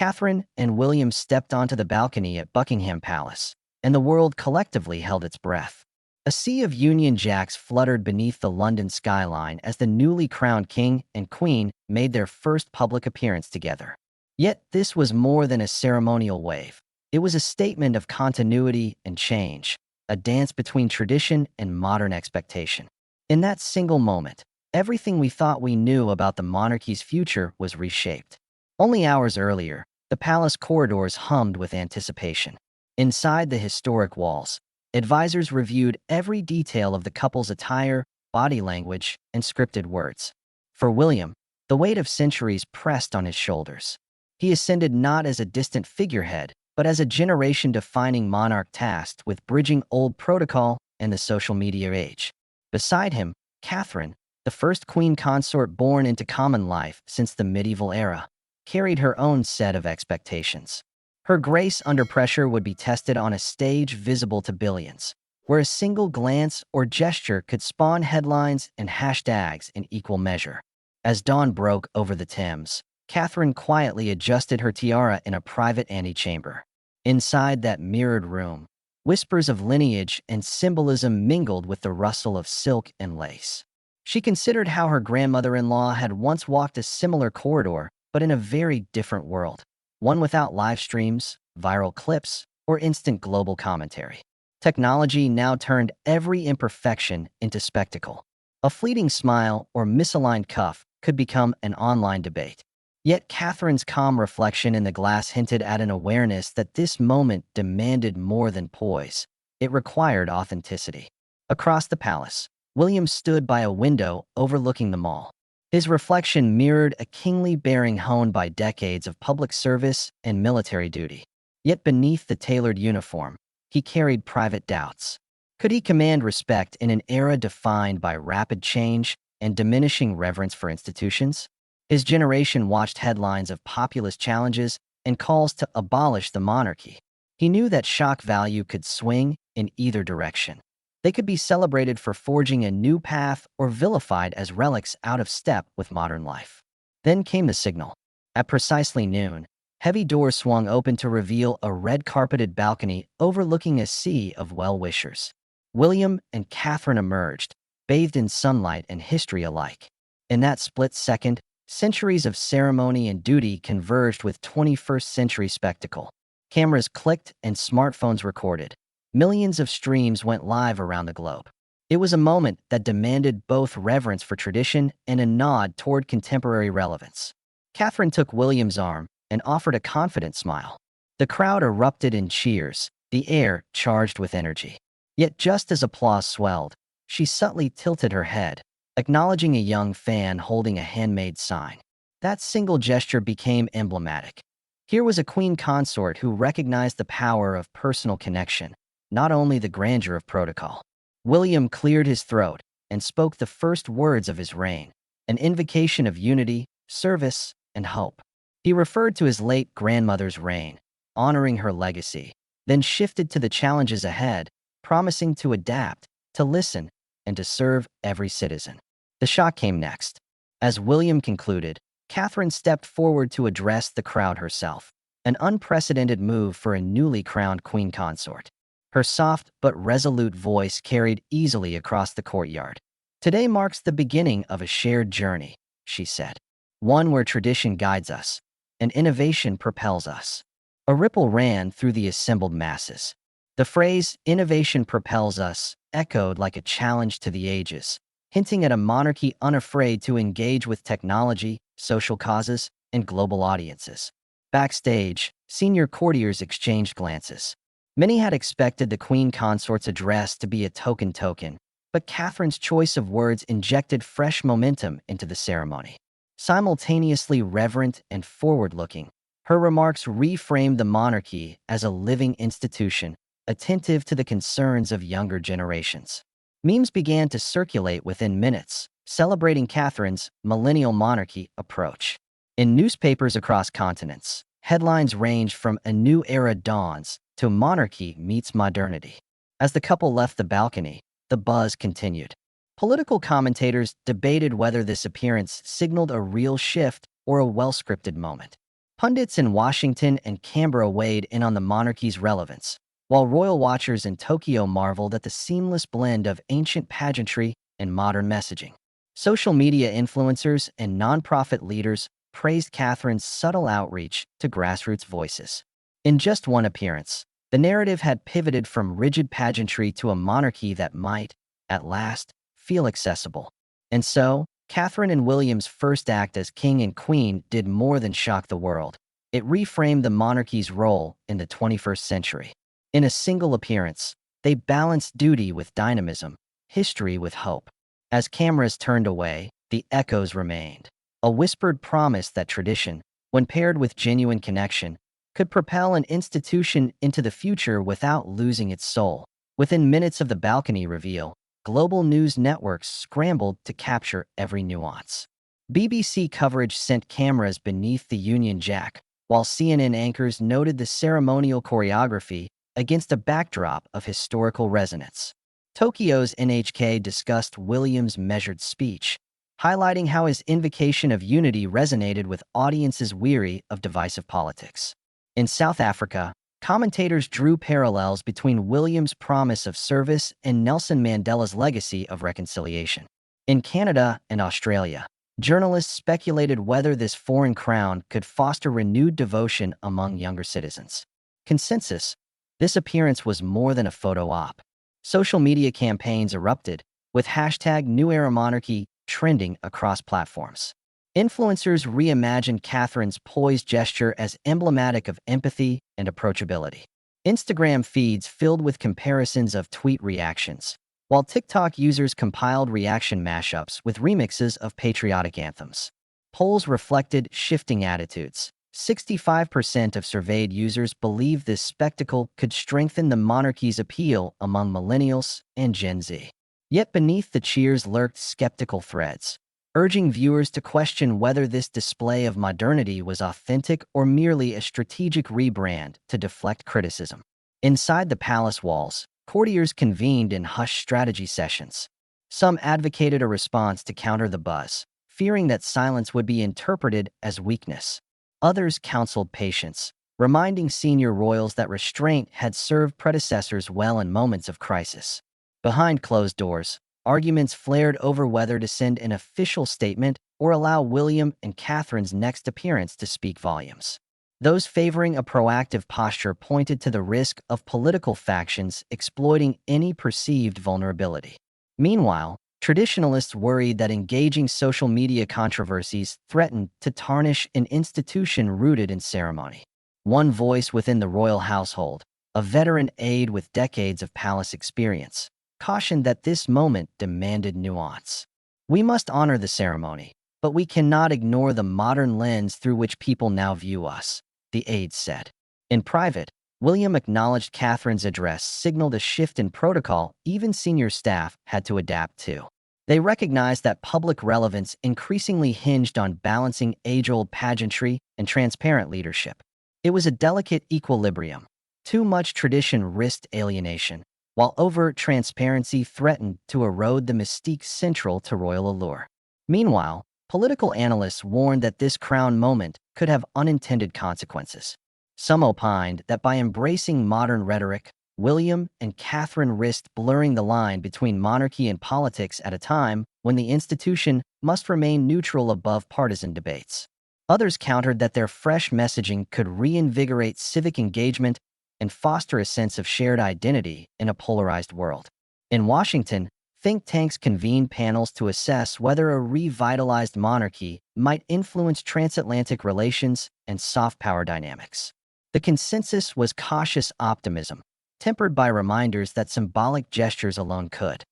Catherine and William stepped onto the balcony at Buckingham Palace, and the world collectively held its breath. A sea of Union Jacks fluttered beneath the London skyline as the newly crowned king and queen made their first public appearance together. Yet this was more than a ceremonial wave. It was a statement of continuity and change, a dance between tradition and modern expectation. In that single moment, everything we thought we knew about the monarchy's future was reshaped. Only hours earlier, the palace corridors hummed with anticipation. Inside the historic walls, advisors reviewed every detail of the couple's attire, body language, and scripted words. For William, the weight of centuries pressed on his shoulders. He ascended not as a distant figurehead, but as a generation-defining monarch tasked with bridging old protocol and the social media age. Beside him, Catherine, the first queen consort born into common life since the medieval era, carried her own set of expectations. Her grace under pressure would be tested on a stage visible to billions, where a single glance or gesture could spawn headlines and hashtags in equal measure. As dawn broke over the Thames, Catherine quietly adjusted her tiara in a private antechamber. Inside that mirrored room, whispers of lineage and symbolism mingled with the rustle of silk and lace. She considered how her grandmother-in-law had once walked a similar corridor, but in a very different world, one without live streams, viral clips, or instant global commentary. Technology now turned every imperfection into spectacle. A fleeting smile or misaligned cuff could become an online debate. Yet Catherine's calm reflection in the glass hinted at an awareness that this moment demanded more than poise. It required authenticity. Across the palace, William stood by a window overlooking the mall. His reflection mirrored a kingly bearing honed by decades of public service and military duty. Yet beneath the tailored uniform, he carried private doubts. Could he command respect in an era defined by rapid change and diminishing reverence for institutions? His generation watched headlines of populist challenges and calls to abolish the monarchy. He knew that shock value could swing in either direction. They could be celebrated for forging a new path or vilified as relics out of step with modern life. Then came the signal. At precisely noon, heavy doors swung open to reveal a red-carpeted balcony overlooking a sea of well-wishers. William and Catherine emerged, bathed in sunlight and history alike. In that split second, centuries of ceremony and duty converged with 21st-century spectacle. Cameras clicked and smartphones recorded. Millions of streams went live around the globe. It was a moment that demanded both reverence for tradition and a nod toward contemporary relevance. Catherine took William's arm and offered a confident smile. The crowd erupted in cheers, the air charged with energy. Yet just as applause swelled, she subtly tilted her head, acknowledging a young fan holding a handmade sign. That single gesture became emblematic. Here was a queen consort who recognized the power of personal connection, not only the grandeur of protocol. William cleared his throat and spoke the first words of his reign, an invocation of unity, service, and hope. He referred to his late grandmother's reign, honoring her legacy, then shifted to the challenges ahead, promising to adapt, to listen, and to serve every citizen. The shock came next. As William concluded, Catherine stepped forward to address the crowd herself, an unprecedented move for a newly crowned queen consort. Her soft but resolute voice carried easily across the courtyard. "Today marks the beginning of a shared journey," she said. "One where tradition guides us, and innovation propels us." A ripple ran through the assembled masses. The phrase, "innovation propels us," echoed like a challenge to the ages, hinting at a monarchy unafraid to engage with technology, social causes, and global audiences. Backstage, senior courtiers exchanged glances. Many had expected the queen consort's address to be a token, but Catherine's choice of words injected fresh momentum into the ceremony. Simultaneously reverent and forward-looking, her remarks reframed the monarchy as a living institution, attentive to the concerns of younger generations. Memes began to circulate within minutes, celebrating Catherine's millennial monarchy approach. In newspapers across continents, headlines ranged from "A New Era Dawns" to "Monarchy Meets Modernity." As the couple left the balcony, the buzz continued. Political commentators debated whether this appearance signaled a real shift or a well-scripted moment. Pundits in Washington and Canberra weighed in on the monarchy's relevance, while royal watchers in Tokyo marveled at the seamless blend of ancient pageantry and modern messaging. Social media influencers and nonprofit leaders praised Catherine's subtle outreach to grassroots voices. In just one appearance, the narrative had pivoted from rigid pageantry to a monarchy that might, at last, feel accessible. And so, Catherine and William's first act as king and queen did more than shock the world. It reframed the monarchy's role in the 21st century. In a single appearance, they balanced duty with dynamism, history with hope. As cameras turned away, the echoes remained. A whispered promise that tradition, when paired with genuine connection, could propel an institution into the future without losing its soul. Within minutes of the balcony reveal, global news networks scrambled to capture every nuance. BBC coverage sent cameras beneath the Union Jack, while CNN anchors noted the ceremonial choreography against a backdrop of historical resonance. Tokyo's NHK discussed William's measured speech, highlighting how his invocation of unity resonated with audiences weary of divisive politics. In South Africa, commentators drew parallels between William's promise of service and Nelson Mandela's legacy of reconciliation. In Canada and Australia, journalists speculated whether this foreign crown could foster renewed devotion among younger citizens. Consensus: this appearance was more than a photo op. Social media campaigns erupted, with hashtag #NewEraMonarchy trending across platforms. Influencers reimagined Catherine's poised gesture as emblematic of empathy and approachability. Instagram feeds filled with comparisons of tweet reactions, while TikTok users compiled reaction mashups with remixes of patriotic anthems. Polls reflected shifting attitudes. 65% of surveyed users believed this spectacle could strengthen the monarchy's appeal among millennials and Gen Z. Yet beneath the cheers lurked skeptical threads, urging viewers to question whether this display of modernity was authentic or merely a strategic rebrand to deflect criticism. Inside the palace walls, courtiers convened in hushed strategy sessions. Some advocated a response to counter the buzz, fearing that silence would be interpreted as weakness. Others counseled patience, reminding senior royals that restraint had served predecessors well in moments of crisis. Behind closed doors, arguments flared over whether to send an official statement or allow William and Catherine's next appearance to speak volumes. Those favoring a proactive posture pointed to the risk of political factions exploiting any perceived vulnerability. Meanwhile, traditionalists worried that engaging social media controversies threatened to tarnish an institution rooted in ceremony. One voice within the royal household, a veteran aide with decades of palace experience, cautioned that this moment demanded nuance. We must honor the ceremony, but we cannot ignore the modern lens through which people now view us, the aide said. In private, William acknowledged Catherine's address signaled a shift in protocol even senior staff had to adapt to. They recognized that public relevance increasingly hinged on balancing age-old pageantry and transparent leadership. It was a delicate equilibrium. Too much tradition risked alienation, while overt transparency threatened to erode the mystique central to royal allure. Meanwhile, political analysts warned that this crown moment could have unintended consequences. Some opined that by embracing modern rhetoric, William and Catherine risked blurring the line between monarchy and politics at a time when the institution must remain neutral above partisan debates. Others countered that their fresh messaging could reinvigorate civic engagement and foster a sense of shared identity in a polarized world. In Washington, think tanks convened panels to assess whether a revitalized monarchy might influence transatlantic relations and soft power dynamics. The consensus was cautious optimism, tempered by reminders that symbolic gestures alone could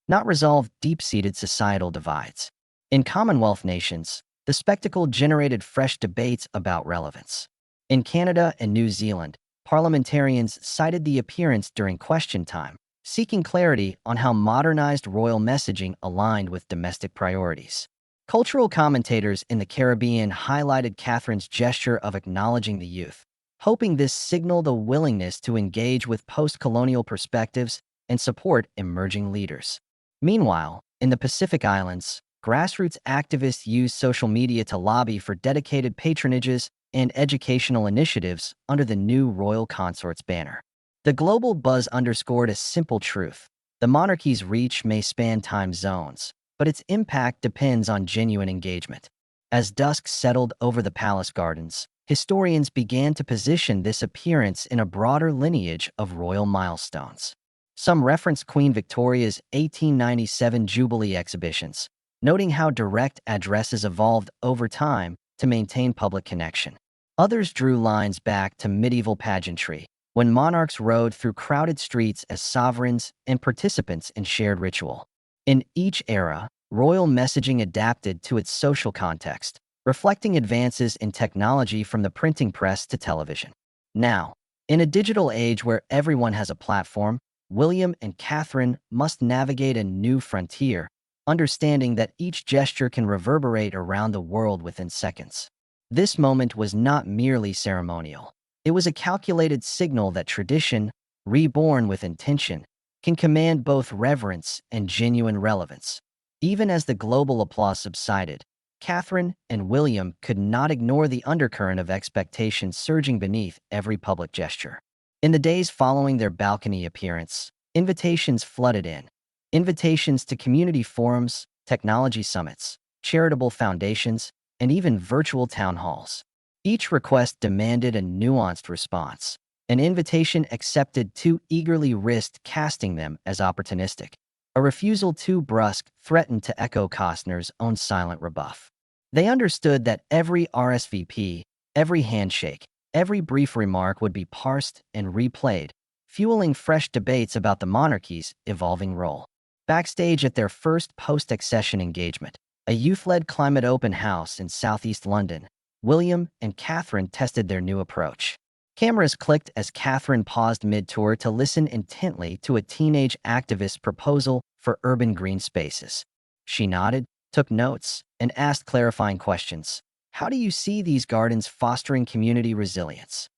not resolve deep-seated societal divides. In Commonwealth nations, the spectacle generated fresh debates about relevance. In Canada and New Zealand, parliamentarians cited the appearance during question time, seeking clarity on how modernized royal messaging aligned with domestic priorities. Cultural commentators in the Caribbean highlighted Catherine's gesture of acknowledging the youth, hoping this signaled a willingness to engage with post-colonial perspectives and support emerging leaders. Meanwhile, in the Pacific Islands, grassroots activists used social media to lobby for dedicated patronages and educational initiatives under the new royal consort's banner. The global buzz underscored a simple truth. The monarchy's reach may span time zones, but its impact depends on genuine engagement. As dusk settled over the palace gardens, historians began to position this appearance in a broader lineage of royal milestones. Some reference Queen Victoria's 1897 Jubilee exhibitions, noting how direct addresses evolved over time to maintain public connection. Others drew lines back to medieval pageantry, when monarchs rode through crowded streets as sovereigns and participants in shared ritual. In each era, royal messaging adapted to its social context, reflecting advances in technology from the printing press to television. Now, in a digital age where everyone has a platform, William and Catherine must navigate a new frontier, understanding that each gesture can reverberate around the world within seconds. This moment was not merely ceremonial. It was a calculated signal that tradition, reborn with intention, can command both reverence and genuine relevance. Even as the global applause subsided, Catherine and William could not ignore the undercurrent of expectation surging beneath every public gesture. In the days following their balcony appearance, invitations flooded in. Invitations to community forums, technology summits, charitable foundations, and even virtual town halls. Each request demanded a nuanced response. An invitation accepted too eagerly risked casting them as opportunistic. A refusal too brusque threatened to echo Costner's own silent rebuff. They understood that every RSVP, every handshake, every brief remark would be parsed and replayed, fueling fresh debates about the monarchy's evolving role. Backstage at their first post-accession engagement, a youth-led climate open house in southeast London, William and Catherine tested their new approach. Cameras clicked as Catherine paused mid-tour to listen intently to a teenage activist's proposal for urban green spaces. She nodded, took notes, and asked clarifying questions. How do you see these gardens fostering community resilience?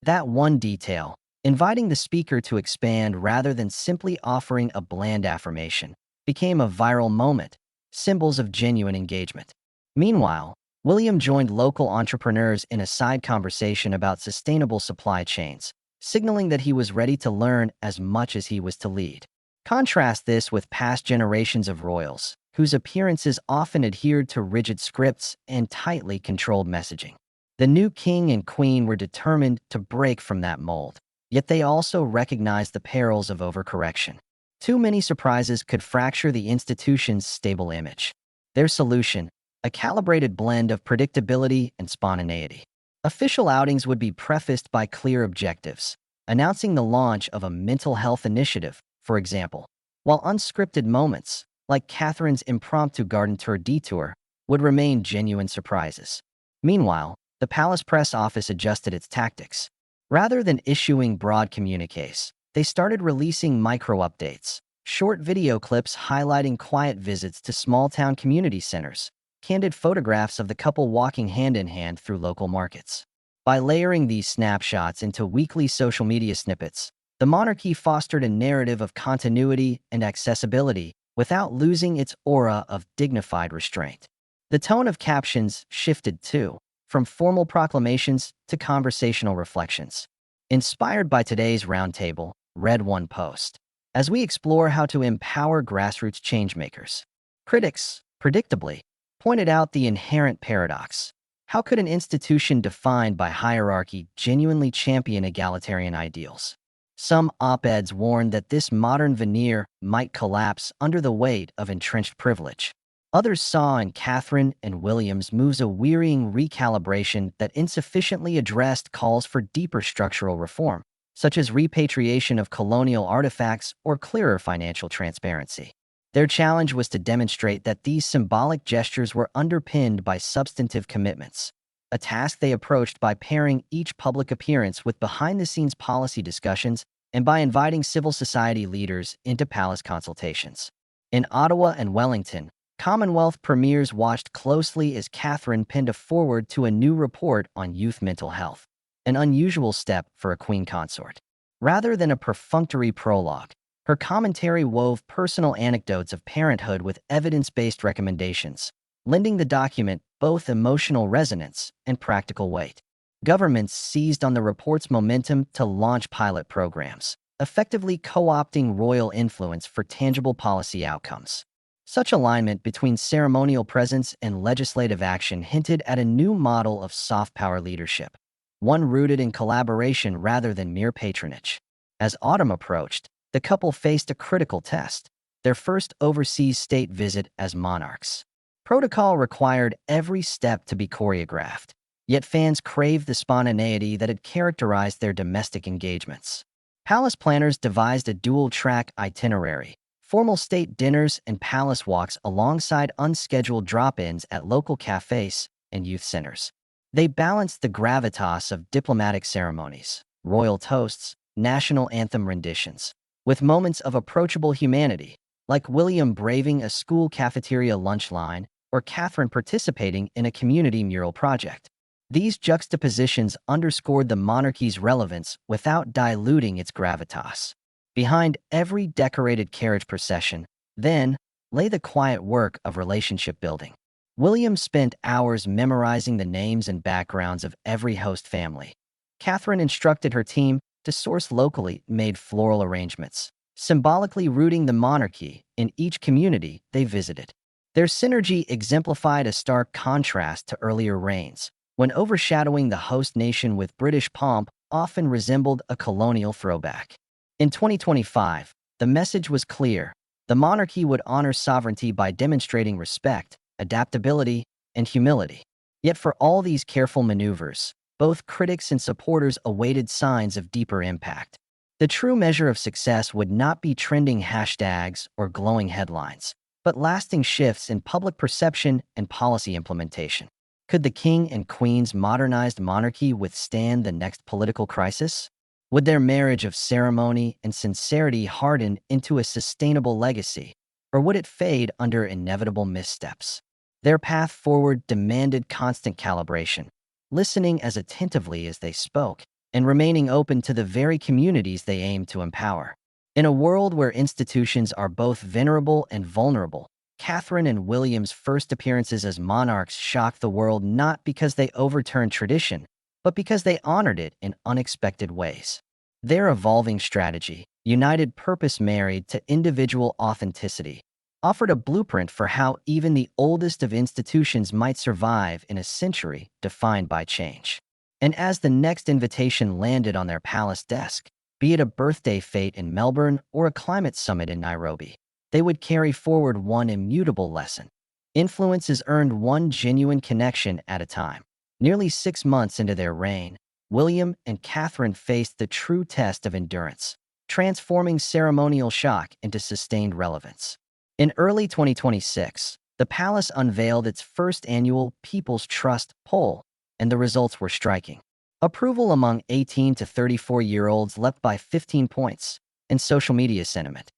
That one detail, inviting the speaker to expand rather than simply offering a bland affirmation, became a viral moment, symbols of genuine engagement. Meanwhile, William joined local entrepreneurs in a side conversation about sustainable supply chains, signaling that he was ready to learn as much as he was to lead. Contrast this with past generations of royals, whose appearances often adhered to rigid scripts and tightly controlled messaging. The new king and queen were determined to break from that mold, yet they also recognized the perils of overcorrection. Too many surprises could fracture the institution's stable image. Their solution: a calibrated blend of predictability and spontaneity. Official outings would be prefaced by clear objectives, announcing the launch of a mental health initiative, for example, while unscripted moments, like Catherine's impromptu garden tour detour, would remain genuine surprises. Meanwhile, the palace press office adjusted its tactics. Rather than issuing broad communiques, they started releasing micro-updates, short video clips highlighting quiet visits to small-town community centers, candid photographs of the couple walking hand-in-hand through local markets. By layering these snapshots into weekly social media snippets, the monarchy fostered a narrative of continuity and accessibility without losing its aura of dignified restraint. The tone of captions shifted too, from formal proclamations to conversational reflections. Inspired by today's roundtable, read one post. As we explore how to empower grassroots changemakers, critics, predictably, pointed out the inherent paradox. How could an institution defined by hierarchy genuinely champion egalitarian ideals? Some op-eds warned that this modern veneer might collapse under the weight of entrenched privilege. Others saw in Catherine and William's moves a wearying recalibration that insufficiently addressed calls for deeper structural reform, such as repatriation of colonial artifacts or clearer financial transparency. Their challenge was to demonstrate that these symbolic gestures were underpinned by substantive commitments, a task they approached by pairing each public appearance with behind-the-scenes policy discussions and by inviting civil society leaders into palace consultations. In Ottawa and Wellington, Commonwealth premiers watched closely as Catherine penned a foreword to a new report on youth mental health, an unusual step for a queen consort. Rather than a perfunctory prologue, her commentary wove personal anecdotes of parenthood with evidence-based recommendations, lending the document both emotional resonance and practical weight. Governments seized on the report's momentum to launch pilot programs, effectively co-opting royal influence for tangible policy outcomes. Such alignment between ceremonial presence and legislative action hinted at a new model of soft power leadership, one rooted in collaboration rather than mere patronage. As autumn approached, the couple faced a critical test, their first overseas state visit as monarchs. Protocol required every step to be choreographed, yet fans craved the spontaneity that had characterized their domestic engagements. Palace planners devised a dual-track itinerary, formal state dinners and palace walks alongside unscheduled drop-ins at local cafes and youth centers. They balanced the gravitas of diplomatic ceremonies, royal toasts, national anthem renditions, with moments of approachable humanity, like William braving a school cafeteria lunch line or Catherine participating in a community mural project. These juxtapositions underscored the monarchy's relevance without diluting its gravitas. Behind every decorated carriage procession, then, lay the quiet work of relationship building. William spent hours memorizing the names and backgrounds of every host family. Catherine instructed her team to source locally made floral arrangements, symbolically rooting the monarchy in each community they visited. Their synergy exemplified a stark contrast to earlier reigns, when overshadowing the host nation with British pomp often resembled a colonial throwback. In 2025, the message was clear. The monarchy would honor sovereignty by demonstrating respect, adaptability, and humility. Yet for all these careful maneuvers, both critics and supporters awaited signs of deeper impact. The true measure of success would not be trending hashtags or glowing headlines, but lasting shifts in public perception and policy implementation. Could the king and queen's modernized monarchy withstand the next political crisis? Would their marriage of ceremony and sincerity harden into a sustainable legacy, or would it fade under inevitable missteps? Their path forward demanded constant calibration, listening as attentively as they spoke, and remaining open to the very communities they aimed to empower. In a world where institutions are both venerable and vulnerable, Catherine and William's first appearances as monarchs shocked the world not because they overturned tradition, but because they honored it in unexpected ways. Their evolving strategy, united purpose married to individual authenticity, offered a blueprint for how even the oldest of institutions might survive in a century defined by change. And as the next invitation landed on their palace desk, be it a birthday fete in Melbourne or a climate summit in Nairobi, they would carry forward one immutable lesson. Influence is earned one genuine connection at a time. Nearly 6 months into their reign, William and Catherine faced the true test of endurance, transforming ceremonial shock into sustained relevance. In early 2026, the palace unveiled its first annual People's Trust poll, and the results were striking. Approval among 18 to 34-year-olds leapt by 15 points, and social media sentiment.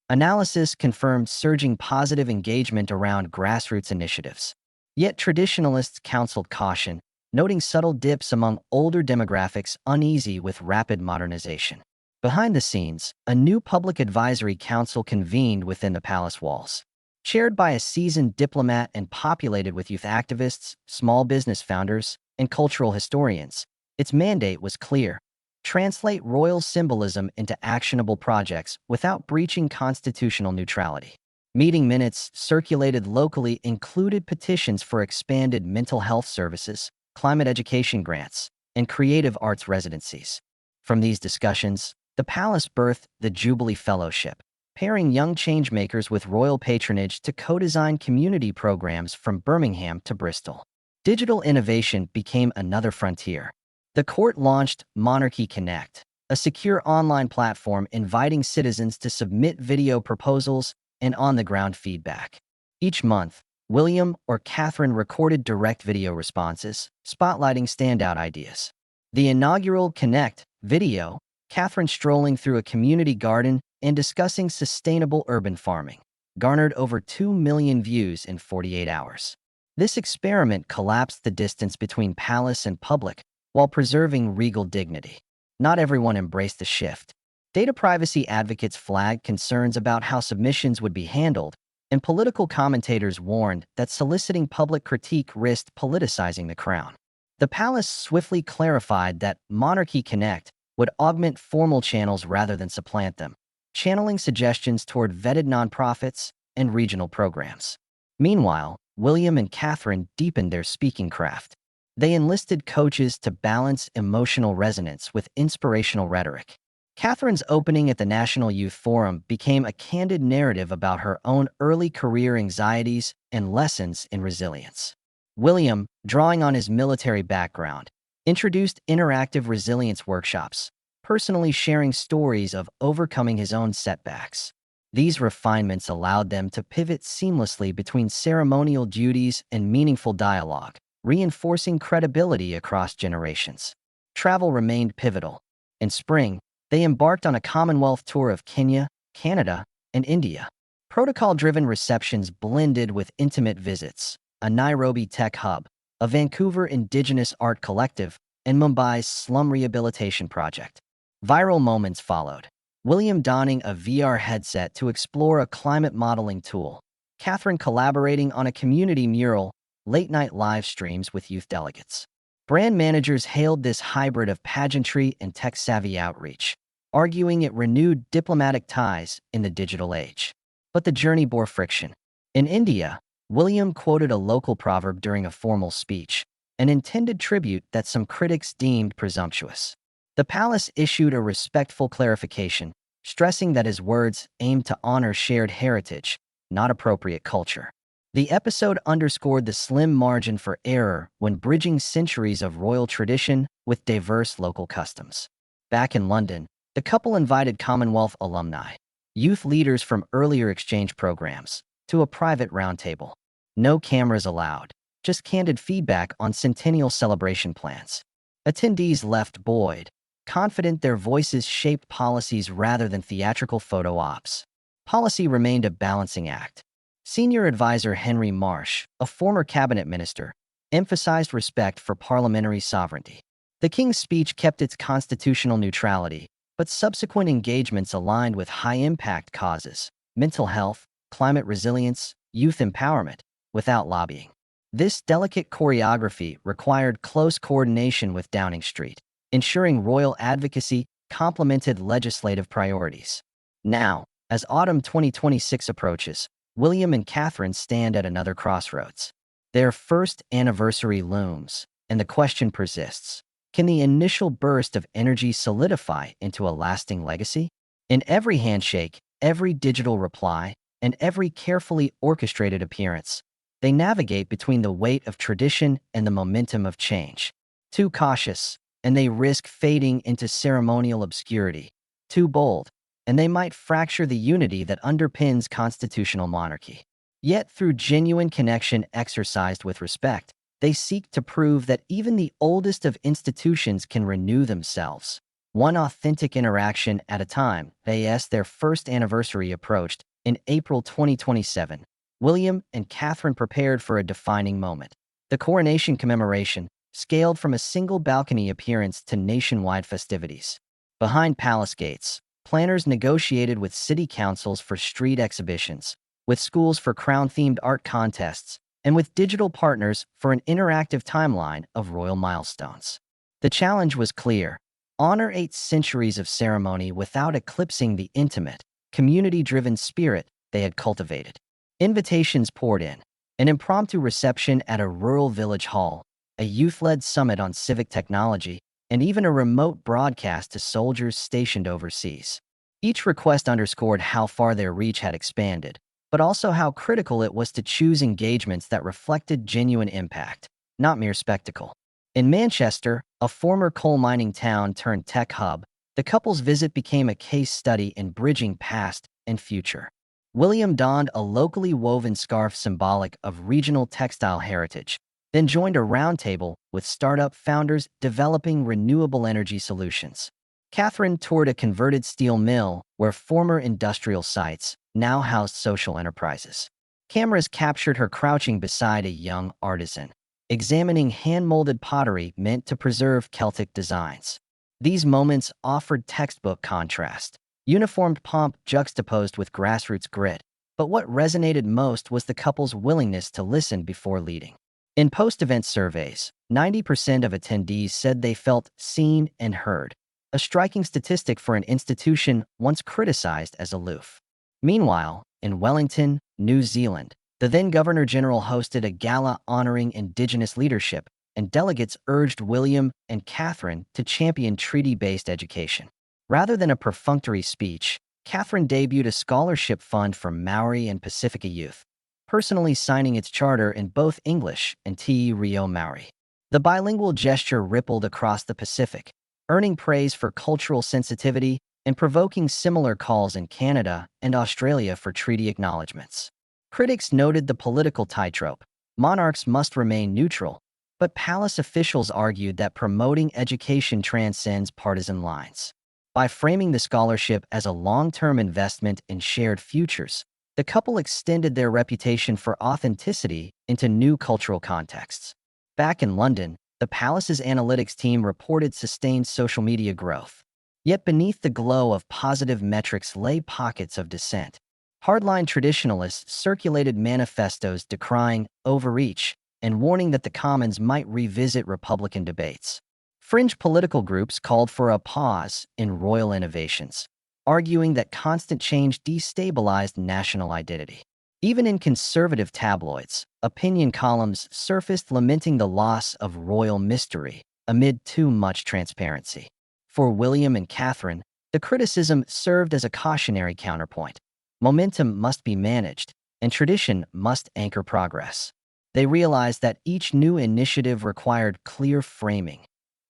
Analysis confirmed surging positive engagement around grassroots initiatives. Yet traditionalists counseled caution, noting subtle dips among older demographics uneasy with rapid modernization. Behind the scenes, a new public advisory council convened within the palace walls. Chaired by a seasoned diplomat and populated with youth activists, small business founders, and cultural historians, its mandate was clear: translate royal symbolism into actionable projects without breaching constitutional neutrality. Meeting minutes circulated locally included petitions for expanded mental health services, climate education grants, and creative arts residencies. From these discussions, the palace birthed the Jubilee Fellowship, pairing young changemakers with royal patronage to co-design community programs from Birmingham to Bristol. Digital innovation became another frontier. The court launched Monarchy Connect, a secure online platform inviting citizens to submit video proposals and on-the-ground feedback. Each month, William or Catherine recorded direct video responses, spotlighting standout ideas. The inaugural Connect video, Catherine strolling through a community garden and discussing sustainable urban farming, garnered over 2 million views in 48 hours. This experiment collapsed the distance between palace and public while preserving regal dignity. Not everyone embraced the shift. Data privacy advocates flagged concerns about how submissions would be handled, and political commentators warned that soliciting public critique risked politicizing the crown. The palace swiftly clarified that Monarchy Connect would augment formal channels rather than supplant them, channeling suggestions toward vetted nonprofits and regional programs. Meanwhile, William and Catherine deepened their speaking craft. They enlisted coaches to balance emotional resonance with inspirational rhetoric. Catherine's opening at the National Youth Forum became a candid narrative about her own early career anxieties and lessons in resilience. William, drawing on his military background, introduced interactive resilience workshops, personally sharing stories of overcoming his own setbacks. These refinements allowed them to pivot seamlessly between ceremonial duties and meaningful dialogue, reinforcing credibility across generations. Travel remained pivotal. In spring, they embarked on a Commonwealth tour of Kenya, Canada, and India. Protocol-driven receptions blended with intimate visits, a Nairobi tech hub, a Vancouver Indigenous art collective, and Mumbai's slum rehabilitation project. Viral moments followed. William donning a VR headset to explore a climate modeling tool, Catherine collaborating on a community mural, late-night live streams with youth delegates. Brand managers hailed this hybrid of pageantry and tech-savvy outreach, arguing it renewed diplomatic ties in the digital age. But the journey bore friction. In India, William quoted a local proverb during a formal speech, an intended tribute that some critics deemed presumptuous. The palace issued a respectful clarification, stressing that his words aimed to honor shared heritage, not appropriate culture. The episode underscored the slim margin for error when bridging centuries of royal tradition with diverse local customs. Back in London, the couple invited Commonwealth alumni, youth leaders from earlier exchange programs, to a private roundtable. No cameras allowed, just candid feedback on centennial celebration plans. Attendees left buoyed, confident their voices shaped policies rather than theatrical photo ops. Policy remained a balancing act. Senior advisor Henry Marsh, a former cabinet minister, emphasized respect for parliamentary sovereignty. The king's speech kept its constitutional neutrality, but subsequent engagements aligned with high-impact causes, mental health, climate resilience, youth empowerment, without lobbying. This delicate choreography required close coordination with Downing Street, ensuring royal advocacy complemented legislative priorities. Now, as autumn 2026 approaches, William and Catherine stand at another crossroads. Their first anniversary looms, and the question persists: can the initial burst of energy solidify into a lasting legacy? In every handshake, every digital reply, and every carefully orchestrated appearance, they navigate between the weight of tradition and the momentum of change. Too cautious, and they risk fading into ceremonial obscurity. Too bold, and they might fracture the unity that underpins constitutional monarchy. Yet through genuine connection exercised with respect, they seek to prove that even the oldest of institutions can renew themselves. One authentic interaction at a time. As their first anniversary approached, in April 2027, William and Catherine prepared for a defining moment. The coronation commemoration, scaled from a single balcony appearance to nationwide festivities. Behind palace gates, planners negotiated with city councils for street exhibitions, with schools for crown-themed art contests, and with digital partners for an interactive timeline of royal milestones. The challenge was clear: honor 8 centuries of ceremony without eclipsing the intimate, community-driven spirit they had cultivated. Invitations poured in: an impromptu reception at a rural village hall, a youth-led summit on civic technology, and even a remote broadcast to soldiers stationed overseas. Each request underscored how far their reach had expanded, but also how critical it was to choose engagements that reflected genuine impact, not mere spectacle. In Manchester, a former coal mining town turned tech hub, the couple's visit became a case study in bridging past and future. William donned a locally woven scarf symbolic of regional textile heritage, then joined a roundtable with startup founders developing renewable energy solutions. Catherine toured a converted steel mill where former industrial sites now housed social enterprises. Cameras captured her crouching beside a young artisan, examining hand-molded pottery meant to preserve Celtic designs. These moments offered textbook contrast, uniformed pomp juxtaposed with grassroots grit, but what resonated most was the couple's willingness to listen before leading. In post-event surveys, 90% of attendees said they felt seen and heard, a striking statistic for an institution once criticized as aloof. Meanwhile, in Wellington, New Zealand, the then Governor-General hosted a gala honoring Indigenous leadership, and delegates urged William and Catherine to champion treaty-based education. Rather than a perfunctory speech, Catherine debuted a scholarship fund for Maori and Pacifica youth, personally signing its charter in both English and Te Reo Maori. The bilingual gesture rippled across the Pacific, earning praise for cultural sensitivity and provoking similar calls in Canada and Australia for treaty acknowledgments. Critics noted the political tightrope. Monarchs must remain neutral, but palace officials argued that promoting education transcends partisan lines. By framing the scholarship as a long-term investment in shared futures, the couple extended their reputation for authenticity into new cultural contexts. Back in London, the palace's analytics team reported sustained social media growth. Yet beneath the glow of positive metrics lay pockets of dissent. Hardline traditionalists circulated manifestos decrying overreach and warning that the Commons might revisit Republican debates. Fringe political groups called for a pause in royal innovations, arguing that constant change destabilized national identity. Even in conservative tabloids, opinion columns surfaced lamenting the loss of royal mystery amid too much transparency. For William and Catherine, the criticism served as a cautionary counterpoint. Momentum must be managed, and tradition must anchor progress. They realized that each new initiative required clear framing,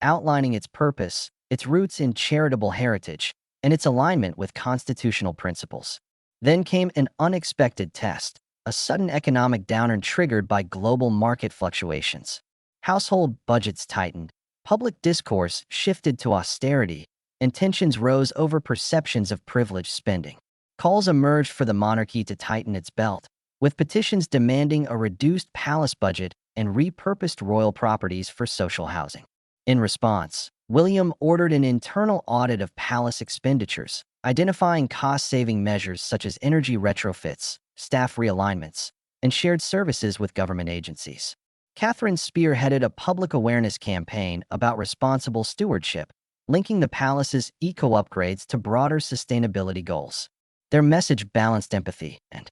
outlining its purpose, its roots in charitable heritage, and its alignment with constitutional principles. Then came an unexpected test, a sudden economic downturn triggered by global market fluctuations. Household budgets tightened, public discourse shifted to austerity, and tensions rose over perceptions of privileged spending. Calls emerged for the monarchy to tighten its belt, with petitions demanding a reduced palace budget and repurposed royal properties for social housing. In response, William ordered an internal audit of palace expenditures, identifying cost-saving measures such as energy retrofits, staff realignments, and shared services with government agencies. Catherine spearheaded a public awareness campaign about responsible stewardship, linking the palace's eco-upgrades to broader sustainability goals. Their message balanced empathy and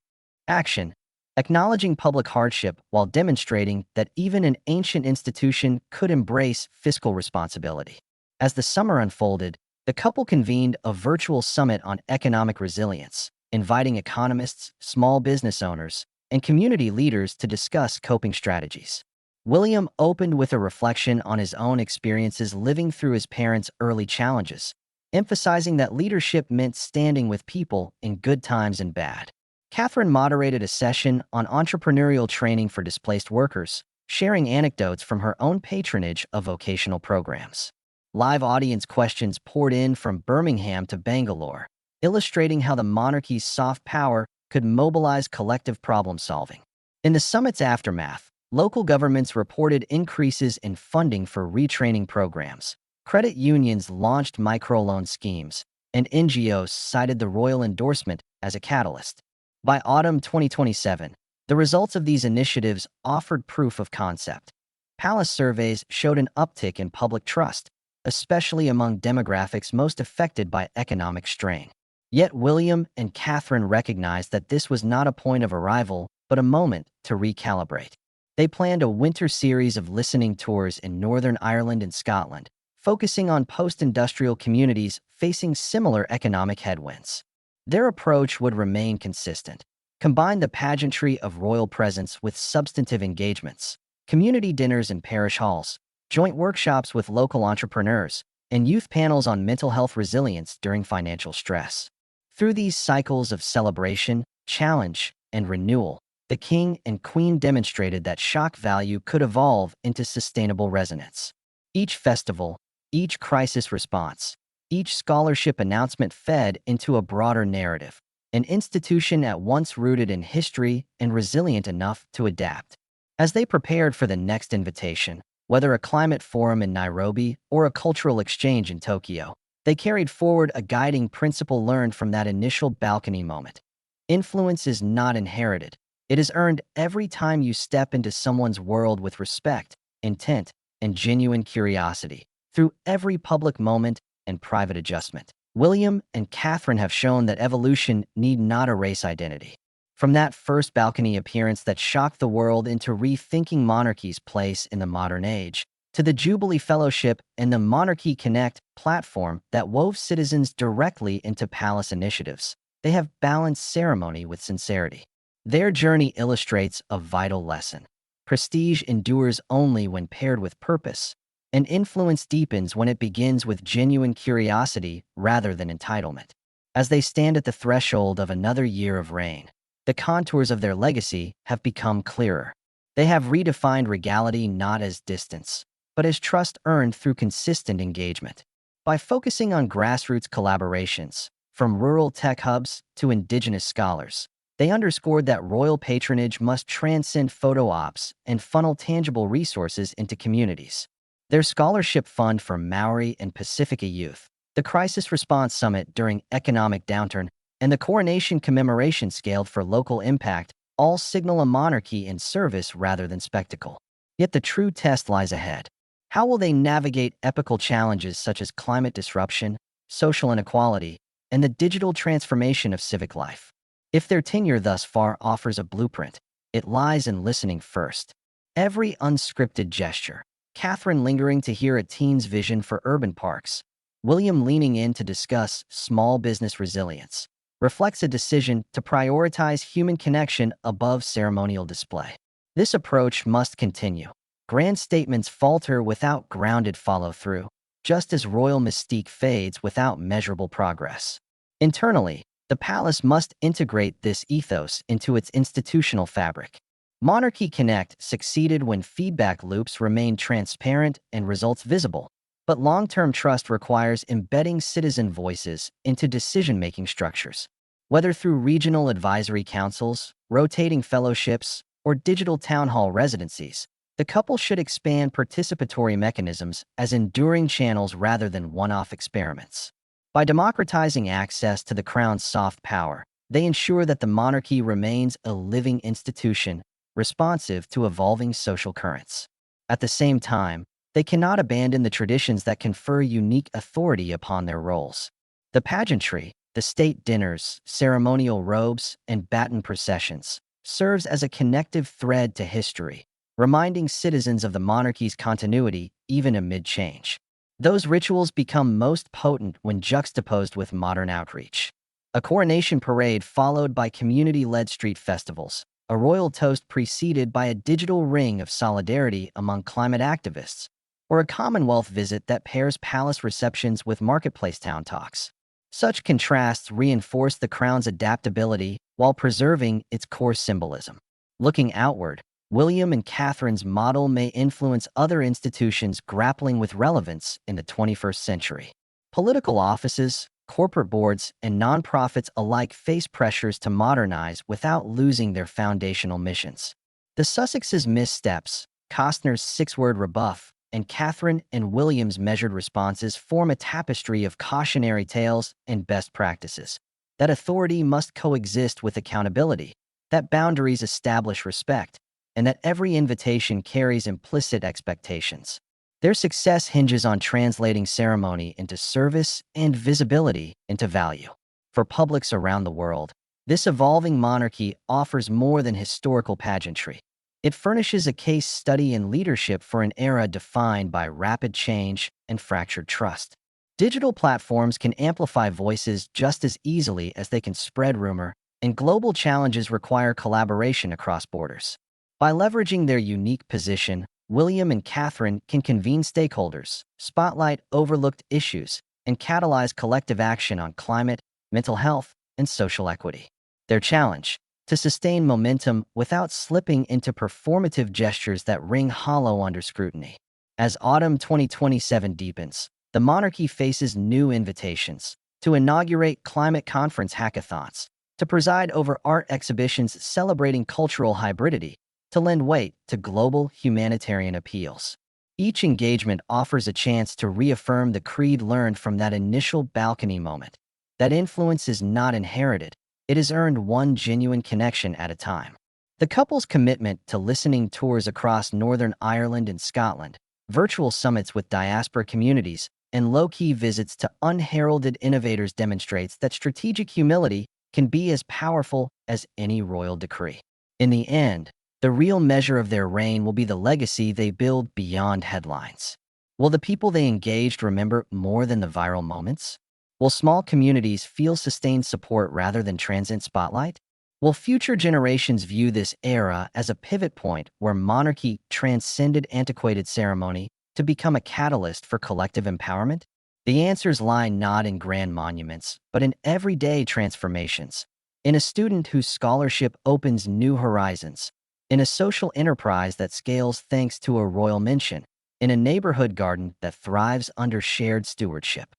action, acknowledging public hardship while demonstrating that even an ancient institution could embrace fiscal responsibility. As the summer unfolded, the couple convened a virtual summit on economic resilience, inviting economists, small business owners, and community leaders to discuss coping strategies. William opened with a reflection on his own experiences living through his parents' early challenges, emphasizing that leadership meant standing with people in good times and bad. Catherine moderated a session on entrepreneurial training for displaced workers, sharing anecdotes from her own patronage of vocational programs. Live audience questions poured in from Birmingham to Bangalore, illustrating how the monarchy's soft power could mobilize collective problem-solving. In the summit's aftermath, local governments reported increases in funding for retraining programs. Credit unions launched microloan schemes, and NGOs cited the royal endorsement as a catalyst. By autumn 2027, the results of these initiatives offered proof of concept. Palace surveys showed an uptick in public trust, especially among demographics most affected by economic strain. Yet William and Catherine recognized that this was not a point of arrival, but a moment to recalibrate. They planned a winter series of listening tours in Northern Ireland and Scotland, focusing on post-industrial communities facing similar economic headwinds. Their approach would remain consistent. Combine the pageantry of royal presence with substantive engagements, community dinners in parish halls, joint workshops with local entrepreneurs, and youth panels on mental health resilience during financial stress. Through these cycles of celebration, challenge, and renewal, the king and queen demonstrated that shock value could evolve into sustainable resonance. Each festival, each crisis response, each scholarship announcement fed into a broader narrative, an institution at once rooted in history and resilient enough to adapt. As they prepared for the next invitation, whether a climate forum in Nairobi or a cultural exchange in Tokyo, they carried forward a guiding principle learned from that initial balcony moment. Influence is not inherited. It is earned every time you step into someone's world with respect, intent, and genuine curiosity through every public moment and private adjustment. William and Catherine have shown that evolution need not erase identity. From that first balcony appearance that shocked the world into rethinking monarchy's place in the modern age, to the Jubilee Fellowship and the Monarchy Connect platform that wove citizens directly into palace initiatives, they have balanced ceremony with sincerity. Their journey illustrates a vital lesson. Prestige endures only when paired with purpose, and influence deepens when it begins with genuine curiosity rather than entitlement. As they stand at the threshold of another year of reign, the contours of their legacy have become clearer. They have redefined regality not as distance, but as trust earned through consistent engagement. By focusing on grassroots collaborations, from rural tech hubs to indigenous scholars, they underscored that royal patronage must transcend photo ops and funnel tangible resources into communities. Their scholarship fund for Maori and Pacifica youth, the Crisis Response Summit during economic downturn, and the coronation commemoration scaled for local impact all signal a monarchy in service rather than spectacle. Yet the true test lies ahead. How will they navigate epical challenges such as climate disruption, social inequality, and the digital transformation of civic life? If their tenure thus far offers a blueprint, it lies in listening first. Every unscripted gesture, Catherine lingering to hear a teen's vision for urban parks, William leaning in to discuss small business resilience, reflects a decision to prioritize human connection above ceremonial display. This approach must continue. Grand statements falter without grounded follow-through, just as royal mystique fades without measurable progress. Internally, the palace must integrate this ethos into its institutional fabric. Monarchy Connect succeeded when feedback loops remained transparent and results visible, but long-term trust requires embedding citizen voices into decision-making structures. Whether through regional advisory councils, rotating fellowships, or digital town hall residencies, the couple should expand participatory mechanisms as enduring channels rather than one-off experiments. By democratizing access to the crown's soft power, they ensure that the monarchy remains a living institution, responsive to evolving social currents. At the same time, they cannot abandon the traditions that confer unique authority upon their roles. The pageantry, the state dinners, ceremonial robes, and baton processions, serves as a connective thread to history, reminding citizens of the monarchy's continuity even amid change. Those rituals become most potent when juxtaposed with modern outreach. A coronation parade followed by community-led street festivals, a royal toast preceded by a digital ring of solidarity among climate activists, or a Commonwealth visit that pairs palace receptions with marketplace town talks. Such contrasts reinforce the crown's adaptability while preserving its core symbolism. Looking outward, William and Catherine's model may influence other institutions grappling with relevance in the 21st century. Political offices, corporate boards, and nonprofits alike face pressures to modernize without losing their foundational missions. The Sussexes' missteps, Costner's six-word rebuff, and Catherine and William's measured responses form a tapestry of cautionary tales and best practices. That authority must coexist with accountability, that boundaries establish respect, and that every invitation carries implicit expectations. Their success hinges on translating ceremony into service and visibility into value. For publics around the world, this evolving monarchy offers more than historical pageantry. It furnishes a case study in leadership for an era defined by rapid change and fractured trust. Digital platforms can amplify voices just as easily as they can spread rumor, and global challenges require collaboration across borders. By leveraging their unique position, William and Catherine can convene stakeholders, spotlight overlooked issues, and catalyze collective action on climate, mental health, and social equity. Their challenge: to sustain momentum without slipping into performative gestures that ring hollow under scrutiny. As autumn 2027 deepens, the monarchy faces new invitations to inaugurate climate conference hackathons, to preside over art exhibitions celebrating cultural hybridity, to lend weight to global humanitarian appeals. Each engagement offers a chance to reaffirm the creed learned from that initial balcony moment. That influence is not inherited, it is earned one genuine connection at a time. The couple's commitment to listening tours across Northern Ireland and Scotland, Virtual summits with diaspora communities and low-key visits to unheralded innovators demonstrates that strategic humility can be as powerful as any royal decree. In the end, the real measure of their reign will be the legacy they build beyond headlines. Will the people they engaged remember more than the viral moments? Will small communities feel sustained support rather than transient spotlight? Will future generations view this era as a pivot point where monarchy transcended antiquated ceremony to become a catalyst for collective empowerment? The answers lie not in grand monuments, but in everyday transformations. In a student whose scholarship opens new horizons, in a social enterprise that scales thanks to a royal mention, in a neighborhood garden that thrives under shared stewardship.